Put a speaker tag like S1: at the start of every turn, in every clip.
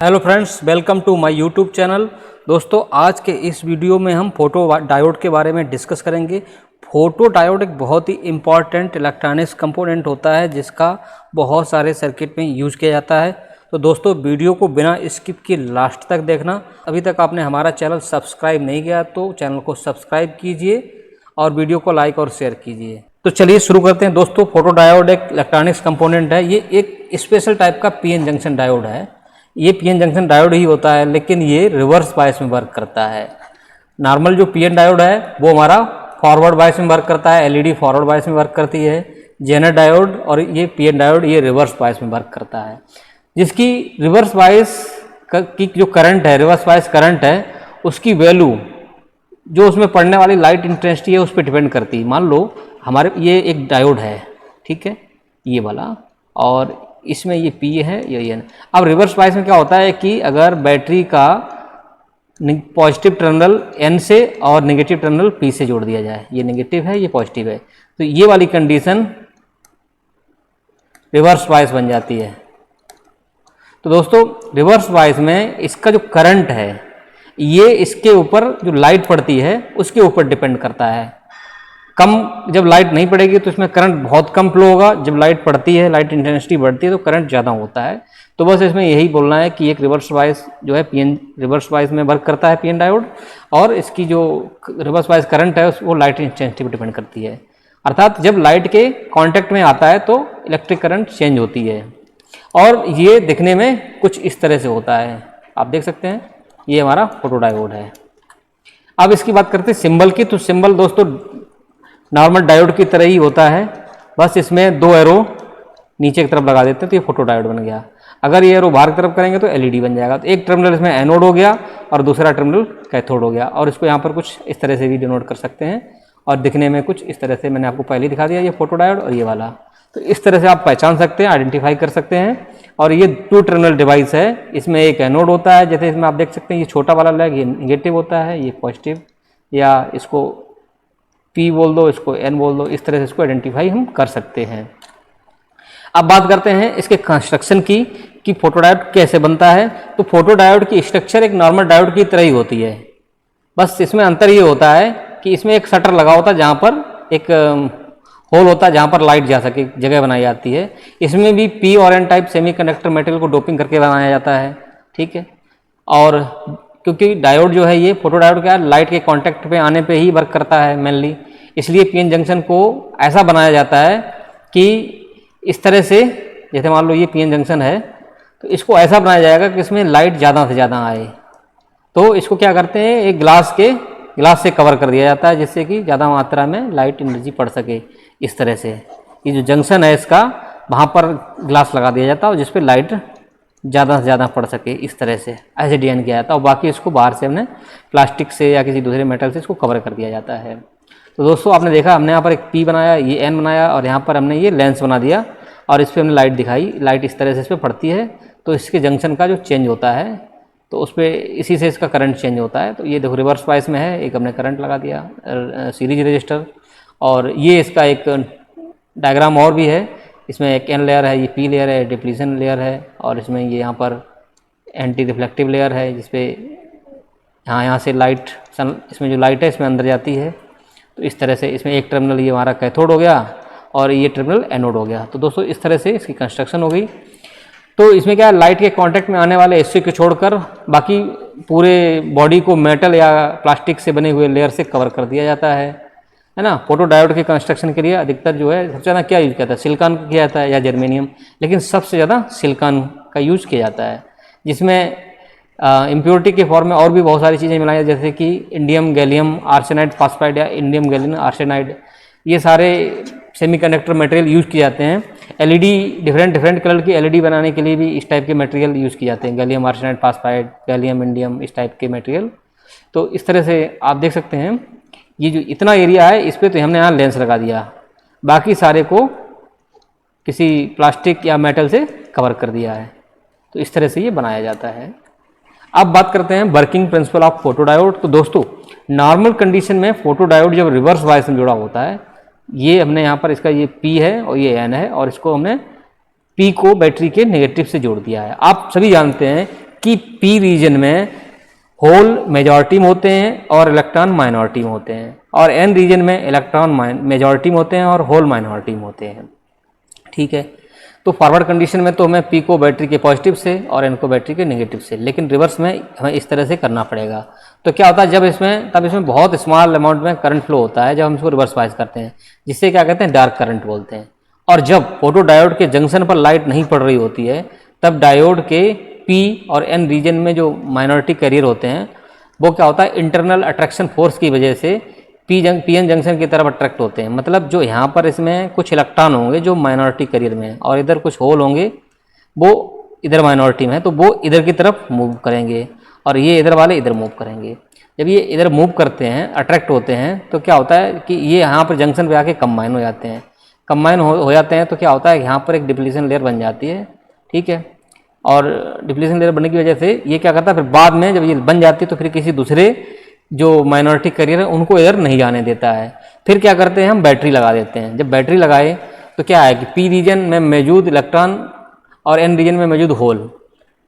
S1: Hello friends, welcome to my YouTube channel. दोस्तों, आज के इस वीडियो में हम फोटो डायोड के बारे में डिस्कस करेंगे। फोटो डायोड एक बहुत ही इम्पॉर्टेंट इलेक्ट्रॉनिक्स कंपोनेंट होता है जिसका बहुत सारे सर्किट में यूज किया जाता है। तो दोस्तों, वीडियो को बिना स्किप किए लास्ट तक देखना। अभी तक आपने हमारा चैनल सब्सक्राइब नहीं किया तो चैनल को सब्सक्राइब कीजिए और वीडियो को लाइक और शेयर कीजिए। तो चलिए शुरू करते हैं। दोस्तों, फोटो डायोड एक इलेक्ट्रॉनिक्स कंपोनेंट है। ये एक स्पेशल टाइप का पीएन जंक्शन डायोड है। ये पीएन जंक्शन डायोड ही होता है, लेकिन ये रिवर्स बायस में वर्क करता है। नॉर्मल जो पीएन डायोड है वो हमारा फॉरवर्ड बायस में वर्क करता है, एलईडी फॉरवर्ड बायस में वर्क करती है। जेनर डायोड और ये पीएन डायोड ये रिवर्स बायस में वर्क करता है। जिसकी रिवर्स बायस की जो करंट है, रिवर्स बायस करंट है, उसकी वैल्यू जो उसमें पड़ने वाली लाइट इंटेंसिटी है उस पर डिपेंड करती है। मान लो हमारे ये एक डायोड है, ठीक है, ये वाला, और इसमें ये पी है, ये एन। अब रिवर्स बायस में क्या होता है कि अगर बैटरी का पॉजिटिव टर्मिनल एन से और नेगेटिव टर्मिनल पी से जोड़ दिया जाए, ये नेगेटिव है, ये पॉजिटिव है, तो ये वाली कंडीशन रिवर्स बायस बन जाती है। तो दोस्तों, रिवर्स बायस में इसका जो करंट है ये इसके ऊपर जो लाइट पड़ती है उसके ऊपर डिपेंड करता है। कम जब लाइट नहीं पड़ेगी तो इसमें करंट बहुत कम फ्लो होगा। जब लाइट पड़ती है, लाइट इंटेंसिटी बढ़ती है तो करंट ज़्यादा होता है। तो बस इसमें यही बोलना है कि एक रिवर्स बायस जो है पीएन रिवर्स बायस में वर्क करता है पीएन डायोड, और इसकी जो रिवर्स बायस करंट है वो लाइट इंटेंसिटी पर डिपेंड करती है। अर्थात जब लाइट के कॉन्टैक्ट में आता है तो इलेक्ट्रिक करंट चेंज होती है, और ये दिखने में कुछ इस तरह से होता है। आप देख सकते हैं, ये हमारा फोटो डायोड है। अब इसकी बात करते हैं सिंबल की। तो सिंबल दोस्तों नॉर्मल डायोड की तरह ही होता है, बस इसमें दो एरो नीचे की तरफ लगा देते हैं तो ये फोटो डायोड बन गया। अगर ये एरो बाहर की तरफ करेंगे तो एलईडी बन जाएगा। तो एक टर्मिनल इसमें एनोड हो गया और दूसरा टर्मिनल कैथोड हो गया, और इसको यहाँ पर कुछ इस तरह से भी डिनोट कर सकते हैं, और दिखने में कुछ इस तरह से मैंने आपको पहले दिखा दिया, ये फोटो डायोड और ये वाला। तो इस तरह से आप पहचान सकते हैं, आइडेंटिफाई कर सकते हैं। और ये टू टर्मिनल डिवाइस है, इसमें एक एनोड होता है, जैसे इसमें आप देख सकते हैं ये छोटा वाला लेग ये निगेटिव होता है, ये पॉजिटिव, या इसको पी बोल दो, इसको एन बोल दो, इस तरह से इसको आइडेंटिफाई हम कर सकते हैं। अब बात करते हैं इसके कंस्ट्रक्शन की कि फोटो डायोड कैसे बनता है। तो फोटो डायोड की स्ट्रक्चर एक नॉर्मल डायोड की तरह ही होती है, बस इसमें अंतर ये होता है कि इसमें एक शटर लगा होता है जहाँ पर एक होल होता है जहाँ पर लाइट जा सके, जगह बनाई जाती है। इसमें भी पी और एन टाइप सेमीकंडक्टर मटेरियल को डोपिंग करके बनाया जाता है, ठीक है। और क्योंकि डायोड जो है ये फोटो डायोड क्या है, लाइट के कांटेक्ट पे आने पे ही वर्क करता है मेनली, इसलिए पीएन जंक्शन को ऐसा बनाया जाता है कि इस तरह से, जैसे मान लो ये पीएन जंक्शन है तो इसको ऐसा बनाया जाएगा कि इसमें लाइट ज़्यादा से ज़्यादा आए। तो इसको क्या करते हैं, एक ग्लास से कवर कर दिया जाता है जिससे कि ज़्यादा मात्रा में लाइट एनर्जी पड़ सके। इस तरह से ये जो जंक्शन है इसका, वहाँ पर ग्लास लगा दिया जाता है जिस पर लाइट ज़्यादा से ज़्यादा पड़ सके, इस तरह से ऐसे डिजाइन किया जाता है। और बाकी इसको बाहर से हमने प्लास्टिक से या किसी दूसरे मेटल से इसको कवर कर दिया जाता है। तो दोस्तों, आपने देखा हमने यहाँ पर एक पी बनाया, ये एन बनाया, और यहाँ पर हमने ये लेंस बना दिया, और इस पर हमने लाइट दिखाई। लाइट इस तरह से इस पर पड़ती है तो इसके जंक्शन का जो चेंज होता है तो उस पर इसी से इसका करंट चेंज होता है। तो ये देखो रिवर्स बायस में है, एक हमने करंट लगा दिया सीरीज रजिस्टर, और ये इसका एक डायग्राम और भी है। इसमें एक एन लेयर है, ये पी लेयर है, डिप्लीशन लेयर है, और इसमें ये यहाँ पर एंटी रिफ्लेक्टिव लेयर है जिसपे यहाँ से लाइट इसमें जो लाइट है इसमें अंदर जाती है। तो इस तरह से इसमें एक टर्मिनल ये हमारा कैथोड हो गया और ये टर्मिनल एनोड हो गया। तो दोस्तों, इस तरह से इसकी कंस्ट्रक्शन हो गई। तो इसमें क्या है, लाइट के कांटेक्ट में आने वाले हिस्से को छोड़कर बाकी पूरे बॉडी को मेटल या प्लास्टिक से बने हुए लेयर से कवर कर दिया जाता है ना। फोटो डायोड के कंस्ट्रक्शन के लिए अधिकतर जो है सबसे ज़्यादा क्या यूज किया जाता है, सिलिकॉन का किया जाता है या जर्मेनियम, लेकिन सबसे ज़्यादा सिलिकॉन का यूज किया जाता है, जिसमें इम्प्योरिटी के फॉर्म में और भी बहुत सारी चीज़ें मिलाई जाती हैं, जैसे कि इंडियम गैलियम आर्सेनाइड फास्फाइड या इंडियम गैलियम आर्सेनाइड, ये सारे सेमीकंडक्टर मटेरियल यूज किए जाते हैं। एलईडी डिफरेंट कलर की एलईडी बनाने के लिए भी इस टाइप के मटेरियल यूज किए जाते हैं, gallium arsenide phosphide, gallium indium, इस टाइप के मटेरियल। तो इस तरह से आप देख सकते हैं ये जो इतना एरिया है इस पर तो हमने यहाँ लेंस लगा दिया, बाकी सारे को किसी प्लास्टिक या मेटल से कवर कर दिया है। तो इस तरह से ये बनाया जाता है। अब बात करते हैं working principle of photo diode. तो दोस्तों, नॉर्मल कंडीशन में फोटो डायोड जब रिवर्स बायस में जुड़ा होता है, ये हमने यहाँ पर इसका ये पी है और ये एन है, और इसको हमने पी को बैटरी के नेगेटिव से जोड़ दिया है। आप सभी जानते हैं कि पी रीजन में होल मेजॉरिटी में होते हैं और इलेक्ट्रॉन माइनॉरिटी में होते हैं, और एन रीजन में इलेक्ट्रॉन मेजॉरिटी में होते हैं और होल माइनॉरिटी में होते हैं। ठीक है, तो फॉरवर्ड कंडीशन में तो हमें पी को बैटरी के पॉजिटिव से और एन को बैटरी के नेगेटिव से, लेकिन रिवर्स में हमें इस तरह से करना पड़ेगा। तो क्या होता है, तब इसमें बहुत स्मॉल अमाउंट में करंट फ्लो होता है जब हम इसको रिवर्स बायस करते हैं, जिससे क्या कहते हैं, डार्क करंट बोलते हैं। और जब फोटो डायोड के जंक्शन पर लाइट नहीं पड़ रही होती है, तब डायोड के पी और एन रीजन में जो माइनॉरिटी कैरियर होते हैं, वो क्या होता है, इंटरनल अट्रैक्शन फोर्स की वजह से पी एन जंक्शन की तरफ अट्रैक्ट होते हैं। मतलब जो यहाँ पर इसमें कुछ इलेक्ट्रॉन होंगे जो माइनॉरिटी कैरियर में है, और इधर कुछ होल होंगे वो इधर माइनॉरिटी में है, तो वो इधर की तरफ मूव करेंगे और ये इधर वाले इधर मूव करेंगे। जब ये इधर मूव करते हैं, अट्रैक्ट होते हैं, तो क्या होता है कि ये यहाँ पर जंक्शन पे आके कंबाइन हो जाते हैं। कंबाइन हो जाते हैं तो क्या होता है, यहाँ पर एक डिप्लीशन लेयर बन जाती है। ठीक है, और डिप्लीशन लेयर बनने की वजह से ये क्या करता है, फिर बाद में जब ये बन जाती है तो फिर किसी दूसरे जो माइनॉरिटी कैरियर है उनको इधर नहीं जाने देता है। फिर क्या करते हैं, हम बैटरी लगा देते हैं। जब बैटरी लगाए तो क्या है कि पी रीजन में मौजूद इलेक्ट्रॉन और एन रीजन में मौजूद होल,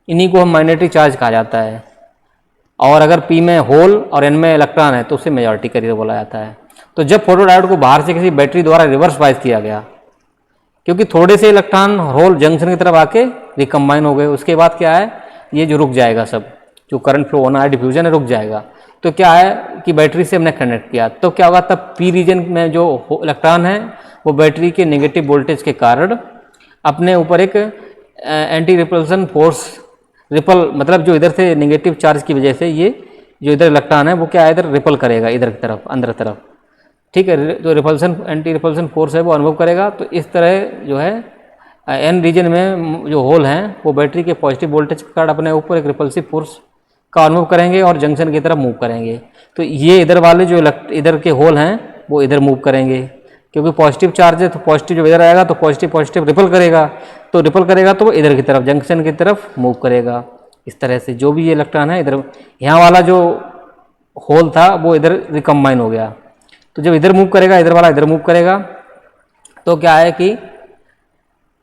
S1: इन्हीं को हम मैग्नेटिक चार्ज कहा जाता है। और अगर पी में होल और एन में इलेक्ट्रॉन है तो उसे मेजॉरिटी कैरियर बोला जाता है। तो जब फोटो डायोड को बाहर से किसी बैटरी द्वारा रिवर्स बायस किया गया, क्योंकि थोड़े से इलेक्ट्रॉन होल जंक्शन की तरफ आके रिकम्बाइन हो गए, उसके बाद क्या है, ये जो रुक जाएगा, सब जो करंट फ्लो होना है, डिफ्यूजन है, रुक जाएगा। तो क्या है कि बैटरी से हमने कनेक्ट किया, तो क्या होगा, तब पी रीजन में जो इलेक्ट्रॉन है वो बैटरी के नेगेटिव वोल्टेज के कारण अपने ऊपर एक एंटी रिपल्सन फोर्स, रिपल मतलब जो इधर से नेगेटिव चार्ज की वजह से ये जो इधर इलेक्ट्रॉन है वो क्या है, इधर रिपल करेगा, इधर की तरफ, अंदर तरफ। ठीक है, जो रिपल्सन एंटी रिपल्सन फोर्स है वो अनुभव करेगा। तो इस तरह जो है एन रीजन में जो होल हैं वो बैटरी के पॉजिटिव वोल्टेज के कारण अपने ऊपर एक रिपल्सिव फोर्स का अनुभव करेंगे और जंक्शन की तरफ मूव करेंगे। तो ये इधर वाले जो इधर के होल हैं वो इधर मूव करेंगे, क्योंकि पॉजिटिव चार्ज है, तो पॉजिटिव जो इधर आएगा तो पॉजिटिव रिपल करेगा, तो रिपल करेगा तो वो इधर की तरफ, जंक्शन की तरफ मूव करेगा। इस तरह से जो भी ये इलेक्ट्रॉन है इधर, यहाँ वाला जो होल था वो इधर रिकम्बाइन हो गया। तो जब इधर मूव करेगा, इधर वाला इधर मूव करेगा, तो क्या है कि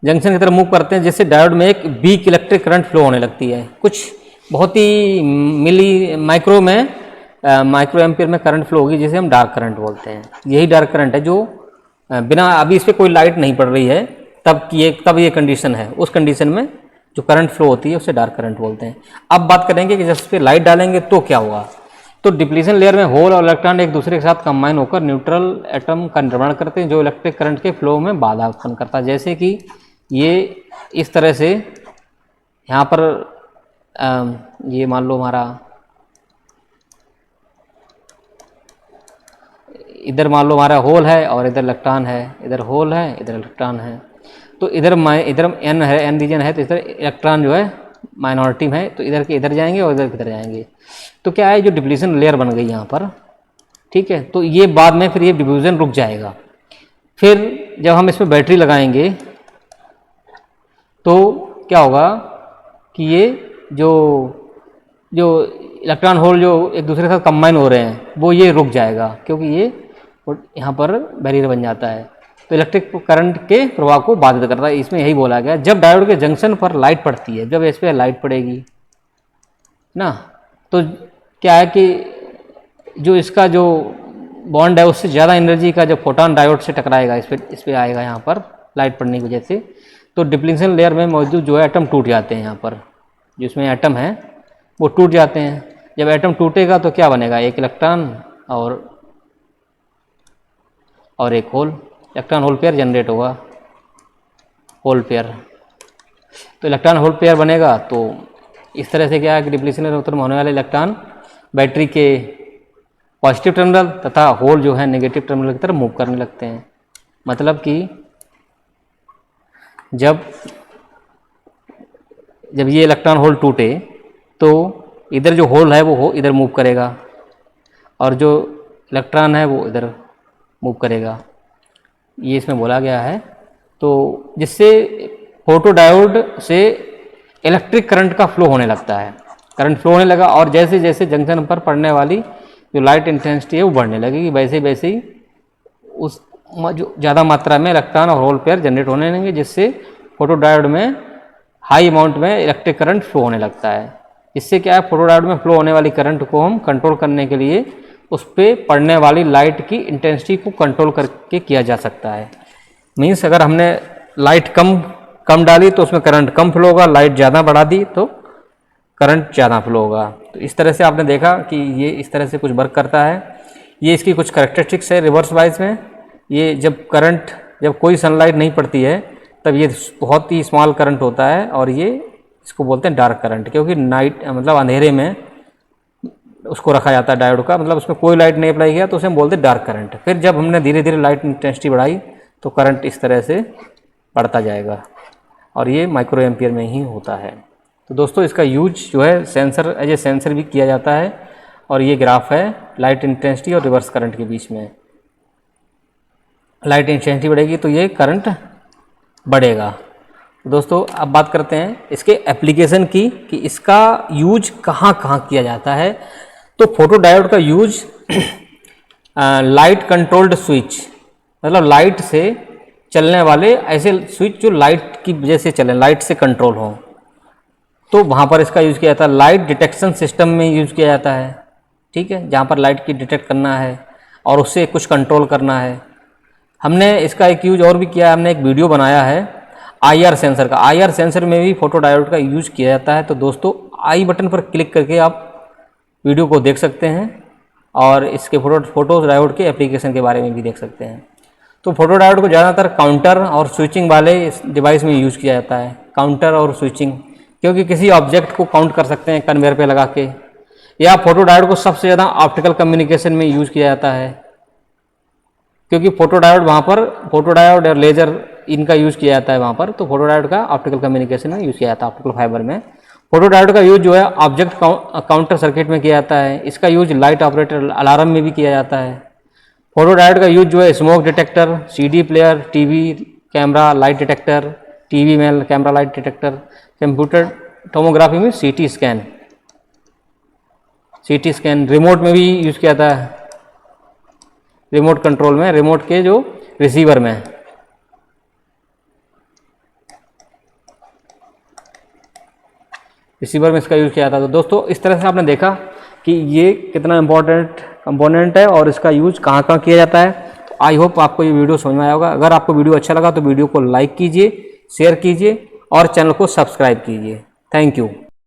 S1: जंक्शन की तरफ मूव करते हैं, जिससे डायोड में एक वीक इलेक्ट्रिक करंट फ्लो होने लगती है। कुछ बहुत ही माइक्रो एम्पियर में करंट फ्लो होगी, जिसे हम डार्क करंट बोलते हैं। यही डार्क करंट है जो बिना, अभी इस पर कोई लाइट नहीं पड़ रही है, तब ये कंडीशन है। उस कंडीशन में जो करंट फ्लो होती है उसे डार्क करंट बोलते हैं। अब बात करेंगे कि जब इस पर लाइट डालेंगे तो क्या होगा। तो डिप्लीशन लेयर में होल और इलेक्ट्रॉन एक दूसरे के साथ कंबाइन होकर न्यूट्रल एटम का निर्माण करते हैं, जो इलेक्ट्रिक करंट के फ्लो में बाधा उत्पन्न करता है। जैसे कि ये इस तरह से यहाँ पर ये मान लो हमारा इधर मान लो हमारा होल है और इधर इलेक्ट्रॉन है, इधर होल है, इधर इलेक्ट्रॉन है। तो इधर एन है, एन रीजन है, तो इधर इलेक्ट्रॉन जो है माइनॉरिटी में है, तो इधर के इधर जाएंगे और इधर किधर जाएंगे। तो क्या है, जो डिप्लीशन लेयर बन गई यहाँ पर, ठीक है, तो ये बाद में फिर ये डिफ्यूजन रुक जाएगा। फिर जब हम इसमें बैटरी लगाएंगे तो क्या होगा कि ये जो इलेक्ट्रॉन होल जो एक दूसरे के साथ कंबाइन हो रहे हैं वो ये रुक जाएगा, क्योंकि ये यहाँ पर बैरियर बन जाता है। तो इलेक्ट्रिक करंट के प्रवाह को बाधित करता है। इसमें यही बोला गया, जब डायोड के जंक्शन पर लाइट पड़ती है, जब इस पर लाइट पड़ेगी ना, तो क्या है कि जो इसका जो बॉन्ड है उससे ज़्यादा एनर्जी का जो फोटोन डायोड से टकराएगा, इस पर आएगा यहाँ पर लाइट पड़ने की वजह से। तो डिप्लीशन लेयर में मौजूद जो है एटम टूट जाते हैं, यहाँ पर जिसमें एटम है वो टूट जाते हैं। जब एटम टूटेगा तो क्या बनेगा, एक इलेक्ट्रॉन और एक hole, electron hole pair generate होगा, होल पेयर। तो इलेक्ट्रॉन होल पेयर बनेगा। तो इस तरह से क्या है कि डिप्लीशन लेयर उत्पन्न होने वाले इलेक्ट्रॉन बैटरी के पॉजिटिव टर्मिनल तथा होल जो है नेगेटिव टर्मिनल की तरफ मूव करने लगते हैं। मतलब कि जब ये इलेक्ट्रॉन होल टूटे तो इधर जो होल है वो इधर मूव करेगा और जो इलेक्ट्रॉन है वो इधर मूव करेगा, ये इसमें बोला गया है। तो जिससे फोटोडायोड से इलेक्ट्रिक करंट का फ्लो होने लगता है, करंट फ्लो होने लगा, और जैसे जैसे जंक्शन पर पड़ने वाली जो लाइट इंटेंसिटी है वो बढ़ने लगेगी, वैसे वैसे ही उस जो ज़्यादा मात्रा में इलेक्ट्रॉन और होल पेयर जनरेट होने लगेंगे, जिससे फोटोडायोड में हाई अमाउंट में इलेक्ट्रिक करंट फ्लो होने लगता है। इससे क्या है, फोटोडायोड में फ्लो होने वाली करंट को हम कंट्रोल करने के लिए उस पर पड़ने वाली लाइट की इंटेंसिटी को कंट्रोल करके किया जा सकता है। मीन्स अगर हमने लाइट कम डाली तो उसमें करंट कम फ्लो होगा, लाइट ज़्यादा बढ़ा दी तो करंट ज़्यादा फ्लो होगा। तो इस तरह से आपने देखा कि ये इस तरह से कुछ वर्क करता है। ये इसकी कुछ कैरेक्टरिस्टिक्स है रिवर्स बायस में। ये जब कोई सनलाइट नहीं पड़ती है तब ये बहुत ही स्मॉल करंट होता है और ये इसको बोलते हैं डार्क करंट, क्योंकि नाइट मतलब अंधेरे में उसको रखा जाता है डायोड का, मतलब उसमें कोई लाइट नहीं अप्लाई किया तो उसे हम बोलते हैं डार्क करंट। फिर जब हमने धीरे धीरे लाइट इंटेंसिटी बढ़ाई तो करंट इस तरह से बढ़ता जाएगा और ये माइक्रो एम्पियर में ही होता है। तो दोस्तों इसका यूज जो है सेंसर एज ए सेंसर भी किया जाता है और ये ग्राफ है लाइट इंटेंसिटी और रिवर्स करंट के बीच में। लाइट इंटेंसिटी बढ़ेगी तो ये करंट बढ़ेगा। दोस्तों अब बात करते हैं इसके एप्लीकेशन की कि इसका यूज कहाँ कहाँ किया जाता है। तो फोटो डायोड का यूज लाइट कंट्रोल्ड स्विच, मतलब लाइट से चलने वाले ऐसे स्विच जो लाइट की वजह से चलें, लाइट से कंट्रोल हो, तो वहाँ पर इसका यूज़ किया जाता है। लाइट डिटेक्शन सिस्टम में यूज़ किया जाता है, ठीक है, जहाँ पर लाइट की डिटेक्ट करना है और उससे कुछ कंट्रोल करना है। हमने इसका एक यूज और भी किया है, हमने एक वीडियो बनाया है IR सेंसर का। IR सेंसर में भी फोटो डायोड का यूज किया जाता है। तो दोस्तों आई बटन पर क्लिक करके आप वीडियो को देख सकते हैं और इसके फोटो डायोड के एप्लीकेशन के बारे में भी देख सकते हैं। तो फोटो डायोड को ज़्यादातर काउंटर और स्विचिंग वाले डिवाइस में यूज़ किया जाता है। काउंटर और स्विचिंग, क्योंकि किसी ऑब्जेक्ट को काउंट कर सकते हैं कन्वेयर पे लगा के, या फोटो डायोड को सबसे ज़्यादा ऑप्टिकल कम्युनिकेशन में यूज़ किया जाता है, क्योंकि फोटो डायोड वहाँ पर फोटो डायोड और लेजर इनका यूज़ किया जाता है वहाँ पर। तो फोटो डायोड का ऑप्टिकल कम्युनिकेशन में यूज़ किया जाता है, ऑप्टिकल फाइबर में। फोटो डायोड का यूज जो है ऑब्जेक्ट काउंटर सर्किट में किया जाता है। इसका यूज लाइट ऑपरेटर अलार्म में भी किया जाता है। फोटो डायोड का यूज जो है smoke detector, CD player, TV camera light detector, TV में camera light detector, computer tomography में CT स्कैन, रिमोट में भी यूज़ किया जाता है, रिमोट कंट्रोल में, रिमोट के जो रिसीवर में। रिसीवर में इसका यूज़ किया जाता है। तो दोस्तों इस तरह से आपने देखा कि ये कितना इंपॉर्टेंट कंपोनेंट है और इसका यूज कहाँ कहाँ किया जाता है। तो आई होप आपको ये वीडियो समझ में आया होगा। अगर आपको वीडियो अच्छा लगा तो वीडियो को लाइक कीजिए, शेयर कीजिए और चैनल को सब्सक्राइब कीजिए। Thank you.